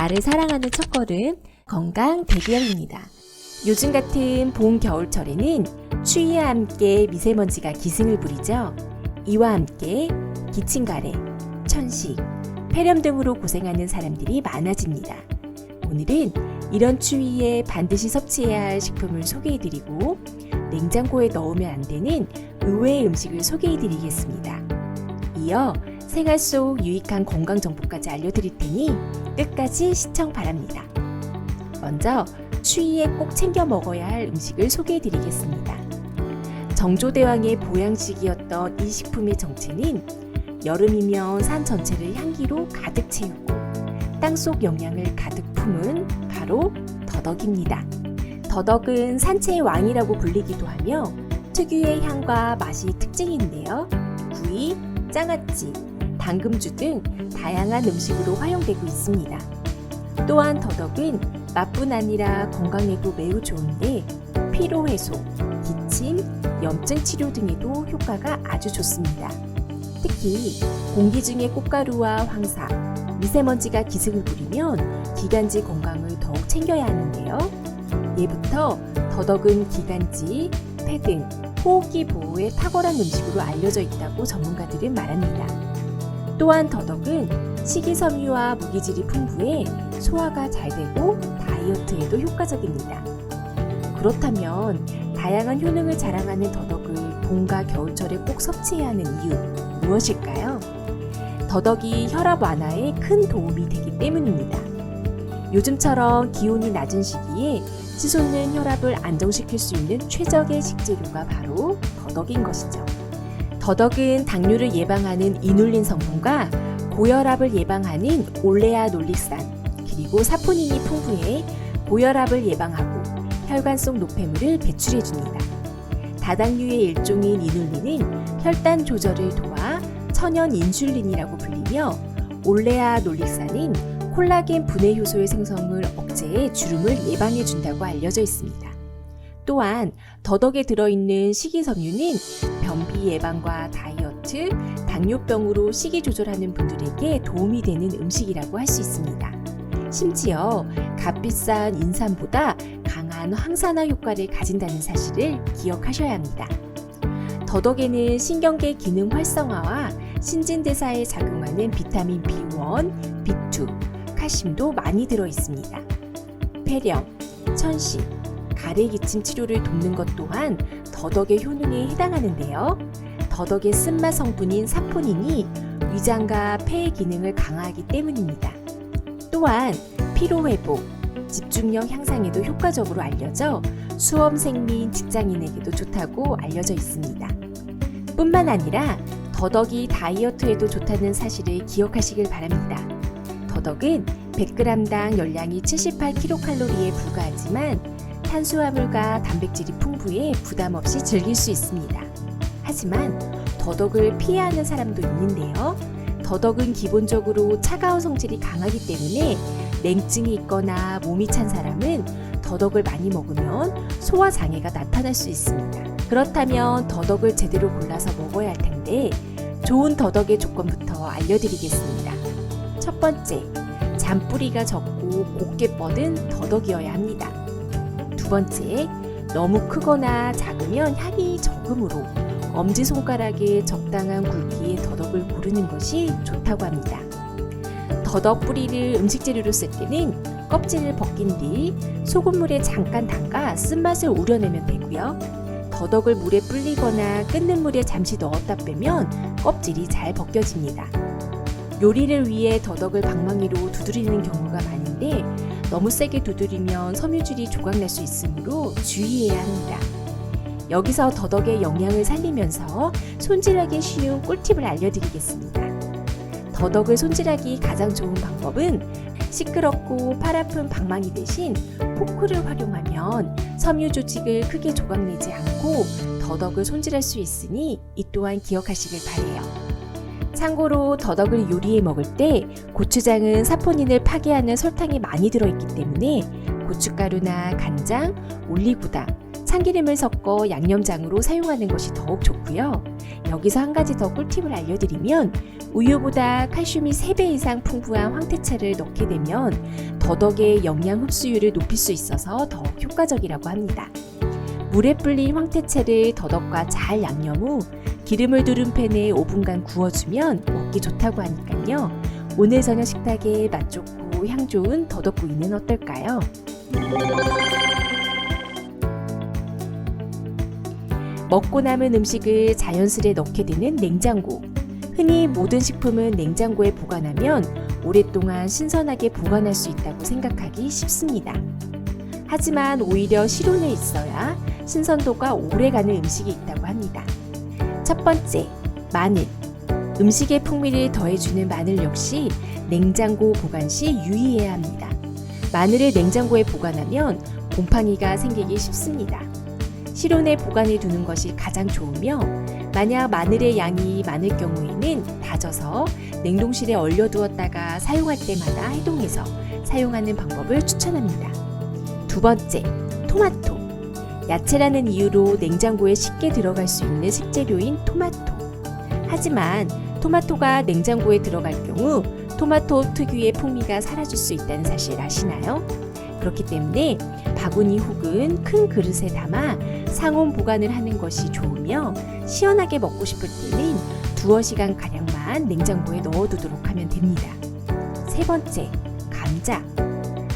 나를 사랑하는 첫걸음 건강 대기업입니다. 요즘 같은 봄, 겨울철에는 추위와 함께 미세먼지가 기승을 부리죠. 이와 함께 기침 가래, 천식, 폐렴 등으로 고생하는 사람들이 많아집니다. 오늘은 이런 추위에 반드시 섭취해야 할 식품을 소개해드리고 냉장고에 넣으면 안 되는 의외의 음식을 소개해드리겠습니다. 이어 생활 속 유익한 건강 정보까지 알려드릴 테니 끝까지 시청 바랍니다. 먼저 추위에 꼭 챙겨 먹어야 할 음식을 소개해드리겠습니다. 정조대왕의 보양식이었던 이 식품의 정체는 여름이면 산 전체를 향기로 가득 채우고 땅속 영양을 가득 품은 바로 더덕입니다. 더덕은 산채의 왕이라고 불리기도 하며 특유의 향과 맛이 특징인데요. 구이, 장아찌, 당금주 등 다양한 음식으로 활용되고 있습니다. 또한 더덕은 맛뿐 아니라 건강에도 매우 좋은데 피로 해소, 기침, 염증 치료 등에도 효과가 아주 좋습니다. 특히 공기 중의 꽃가루와 황사, 미세먼지가 기승을 부리면 기관지 건강을 더욱 챙겨야 하는데요. 예부터 더덕은 기관지, 폐 등 호흡기 보호에 탁월한 음식으로 알려져 있다고 전문가들은 말합니다. 또한 더덕은 식이섬유와 무기질이 풍부해 소화가 잘 되고 다이어트에도 효과적입니다. 그렇다면 다양한 효능을 자랑하는 더덕을 봄과 겨울철에 꼭 섭취해야 하는 이유 무엇일까요? 더덕이 혈압 완화에 큰 도움이 되기 때문입니다. 요즘처럼 기온이 낮은 시기에 치솟는 혈압을 안정시킬 수 있는 최적의 식재료가 바로 더덕인 것이죠. 더덕은 당뇨를 예방하는 이눌린 성분과 고혈압을 예방하는 올레아 놀릭산, 그리고 사포닌이 풍부해 고혈압을 예방하고 혈관 속 노폐물을 배출해줍니다. 다당류의 일종인 이눌린은 혈당 조절을 도와 천연 인슐린이라고 불리며 올레아 놀릭산은 콜라겐 분해 효소의 생성을 억제해 주름을 예방해준다고 알려져 있습니다. 또한 더덕에 들어있는 식이섬유는 변비 예방과 다이어트, 당뇨병으로 식이 조절하는 분들에게 도움이 되는 음식이라고 할 수 있습니다. 심지어 값비싼 인삼보다 강한 항산화 효과를 가진다는 사실을 기억하셔야 합니다. 더덕에는 신경계 기능 활성화와 신진대사에 작용하는 비타민 B1, B2, 칼슘도 많이 들어 있습니다. 폐렴, 천식, 가래 기침 치료를 돕는 것 또한 더덕의 효능에 해당하는데요. 더덕의 쓴맛 성분인 사포닌이 위장과 폐의 기능을 강화하기 때문입니다. 또한 피로 회복, 집중력 향상에도 효과적으로 알려져 수험생 및 직장인에게도 좋다고 알려져 있습니다. 뿐만 아니라 더덕이 다이어트에도 좋다는 사실을 기억하시길 바랍니다. 더덕은 100g당 열량이 78kcal에 불과하지만 탄수화물과 단백질이 풍부해 부담 없이 즐길 수 있습니다. 하지만 더덕을 피해하는 사람도 있는데요. 더덕은 기본적으로 차가운 성질이 강하기 때문에 냉증이 있거나 몸이 찬 사람은 더덕을 많이 먹으면 소화 장애가 나타날 수 있습니다. 그렇다면 더덕을 제대로 골라서 먹어야 할 텐데 좋은 더덕의 조건부터 알려드리겠습니다. 첫 번째, 잔뿌리가 적고 곱게 뻗은 더덕이어야 합니다. 두 번째, 너무 크거나 작으면 향이 적으므로 엄지손가락에 적당한 굵기의 더덕을 고르는 것이 좋다고 합니다. 더덕 뿌리를 음식재료로 쓸 때는 껍질을 벗긴 뒤 소금물에 잠깐 담가 쓴맛을 우려내면 되고요. 더덕을 물에 불리거나 끓는 물에 잠시 넣었다 빼면 껍질이 잘 벗겨집니다. 요리를 위해 더덕을 방망이로 두드리는 경우가 많은데 너무 세게 두드리면 섬유질이 조각날 수 있으므로 주의해야 합니다. 여기서 더덕의 영양을 살리면서 손질하기 쉬운 꿀팁을 알려드리겠습니다. 더덕을 손질하기 가장 좋은 방법은 시끄럽고 팔 아픈 방망이 대신 포크를 활용하면 섬유 조직을 크게 조각내지 않고 더덕을 손질할 수 있으니 이 또한 기억하시길 바라요. 참고로 더덕을 요리해 먹을 때 고추장은 사포닌을 파괴하는 설탕이 많이 들어있기 때문에 고춧가루나 간장, 올리고당, 참기름을 섞어 양념장으로 사용하는 것이 더욱 좋고요. 여기서 한 가지 더 꿀팁을 알려드리면 우유보다 칼슘이 3배 이상 풍부한 황태채를 넣게 되면 더덕의 영양 흡수율을 높일 수 있어서 더욱 효과적이라고 합니다. 물에 불린 황태채를 더덕과 잘 양념 후 기름을 두른 팬에 5분간 구워주면 먹기 좋다고 하니까요. 오늘 저녁 식탁에 맛 좋고 향 좋은 더덕구이는 어떨까요? 먹고 남은 음식을 자연스레 넣게 되는 냉장고. 흔히 모든 식품은 냉장고에 보관하면 오랫동안 신선하게 보관할 수 있다고 생각하기 쉽습니다. 하지만 오히려 실온에 있어야 신선도가 오래가는 음식이 있다고 합니다. 첫 번째, 마늘. 음식의 풍미를 더해주는 마늘 역시 냉장고 보관 시 유의해야 합니다. 마늘을 냉장고에 보관하면 곰팡이가 생기기 쉽습니다. 실온에 보관해 두는 것이 가장 좋으며 만약 마늘의 양이 많을 경우에는 다져서 냉동실에 얼려두었다가 사용할 때마다 해동해서 사용하는 방법을 추천합니다. 두 번째, 토마토. 야채라는 이유로 냉장고에 쉽게 들어갈 수 있는 식재료인 토마토. 하지만 토마토가 냉장고에 들어갈 경우 토마토 특유의 풍미가 사라질 수 있다는 사실 아시나요? 그렇기 때문에 바구니 혹은 큰 그릇에 담아 상온 보관을 하는 것이 좋으며 시원하게 먹고 싶을 때는 두어 시간가량만 냉장고에 넣어두도록 하면 됩니다. 세 번째, 감자.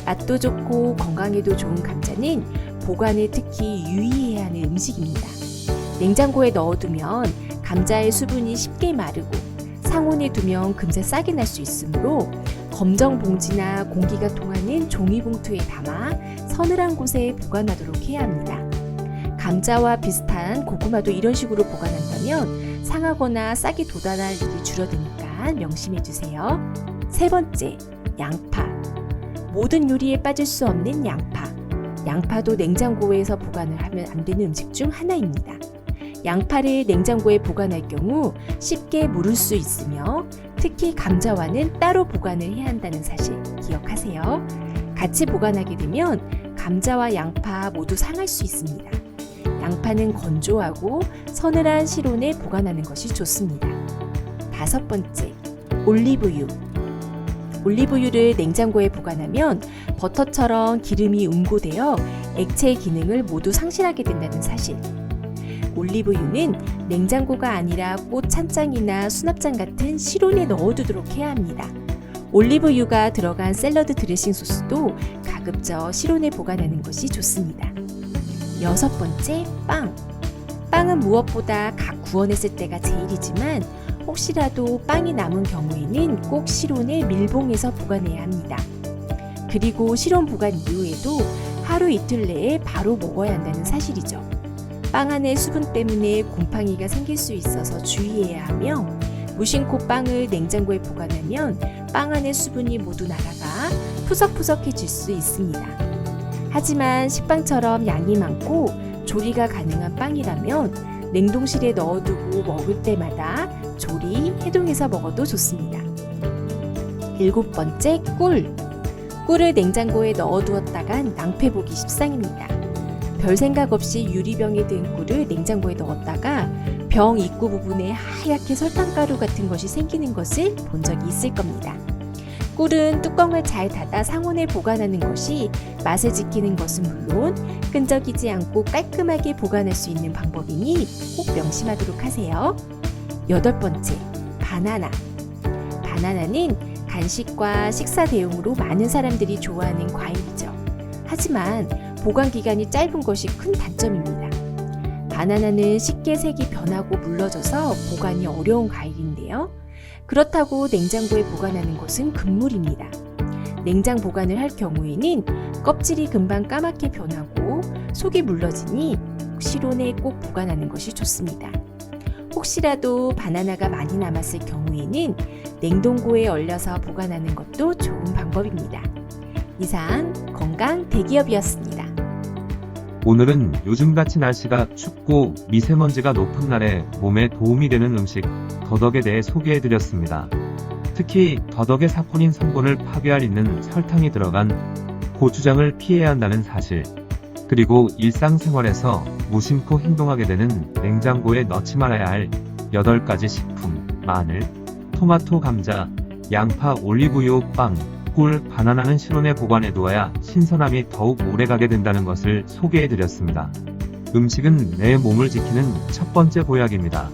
맛도 좋고 건강에도 좋은 감자는 보관에 특히 유의해야 하는 음식입니다. 냉장고에 넣어두면 감자의 수분이 쉽게 마르고 상온에 두면 금세 싹이 날 수 있으므로 검정 봉지나 공기가 통하는 종이봉투에 담아 서늘한 곳에 보관하도록 해야 합니다. 감자와 비슷한 고구마도 이런 식으로 보관한다면 상하거나 싹이 돋아날 일이 줄어드니까 명심해 주세요. 세 번째, 양파. 모든 요리에 빠질 수 없는 양파. 양파도 냉장고에서 보관을 하면 안 되는 음식 중 하나입니다. 양파를 냉장고에 보관할 경우 쉽게 무를 수 있으며 특히 감자와는 따로 보관을 해야 한다는 사실 기억하세요. 같이 보관하게 되면 감자와 양파 모두 상할 수 있습니다. 양파는 건조하고 서늘한 실온에 보관하는 것이 좋습니다. 다섯 번째, 올리브유. 올리브유를 냉장고에 보관하면 버터처럼 기름이 응고되어 액체의 기능을 모두 상실하게 된다는 사실. 올리브유는 냉장고가 아니라 꽃 찬장이나 수납장 같은 실온에 넣어두도록 해야 합니다. 올리브유가 들어간 샐러드 드레싱 소스도 가급적 실온에 보관하는 것이 좋습니다. 여섯 번째, 빵. 빵은 무엇보다 각 구워냈을 때가 제일이지만 혹시라도 빵이 남은 경우에는 꼭 실온에 밀봉해서 보관해야 합니다. 그리고 실온 보관 이후에도 하루 이틀 내에 바로 먹어야 한다는 사실이죠. 빵 안의 수분 때문에 곰팡이가 생길 수 있어서 주의해야 하며 무심코 빵을 냉장고에 보관하면 빵 안의 수분이 모두 날아가 푸석푸석해질 수 있습니다. 하지만 식빵처럼 양이 많고 조리가 가능한 빵이라면 냉동실에 넣어두고 먹을 때마다 조리, 해동해서 먹어도 좋습니다. 일곱 번째, 꿀. 꿀을 냉장고에 넣어두었다간 낭패보기 십상입니다. 별 생각 없이 유리병에 든 꿀을 냉장고에 넣었다가 병 입구 부분에 하얗게 설탕가루 같은 것이 생기는 것을 본 적이 있을 겁니다. 꿀은 뚜껑을 잘 닫아 상온에 보관하는 것이 맛을 지키는 것은 물론 끈적이지 않고 깔끔하게 보관할 수 있는 방법이니 꼭 명심하도록 하세요. 여덟 번째, 바나나. 바나나는 간식과 식사 대용으로 많은 사람들이 좋아하는 과일이죠. 하지만 보관 기간이 짧은 것이 큰 단점입니다. 바나나는 쉽게 색이 변하고 물러져서 보관이 어려운 과일인데요. 그렇다고 냉장고에 보관하는 것은 금물입니다. 냉장 보관을 할 경우에는 껍질이 금방 까맣게 변하고 속이 물러지니 실온에 꼭 보관하는 것이 좋습니다. 혹시라도 바나나가 많이 남았을 경우에는 냉동고에 얼려서 보관하는 것도 좋은 방법입니다. 이상 건강 대기업이었습니다. 오늘은 요즘같이 날씨가 춥고 미세먼지가 높은 날에 몸에 도움이 되는 음식 더덕에 대해 소개해드렸습니다. 특히 더덕의 사포닌 성분을 파괴할 있는 설탕이 들어간 고추장을 피해야 한다는 사실, 그리고 일상생활에서 무심코 행동하게 되는 냉장고에 넣지 말아야 할 8가지 식품, 마늘, 토마토, 감자, 양파, 올리브유, 빵, 꿀, 바나나는 실온에 보관해 두어야 신선함이 더욱 오래가게 된다는 것을 소개해드렸습니다. 음식은 내 몸을 지키는 첫 번째 보약입니다.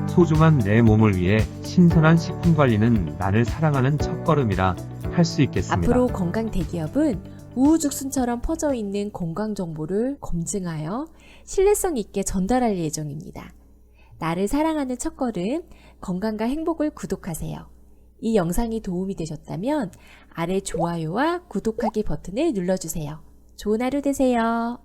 소중한 내 몸을 위해 신선한 식품 관리는 나를 사랑하는 첫걸음이라 할 수 있겠습니다. 앞으로 건강 대기업은 우후죽순처럼 퍼져 있는 건강 정보를 검증하여 신뢰성 있게 전달할 예정입니다. 나를 사랑하는 첫걸음, 건강과 행복을 구독하세요. 이 영상이 도움이 되셨다면 아래 좋아요와 구독하기 버튼을 눌러주세요. 좋은 하루 되세요.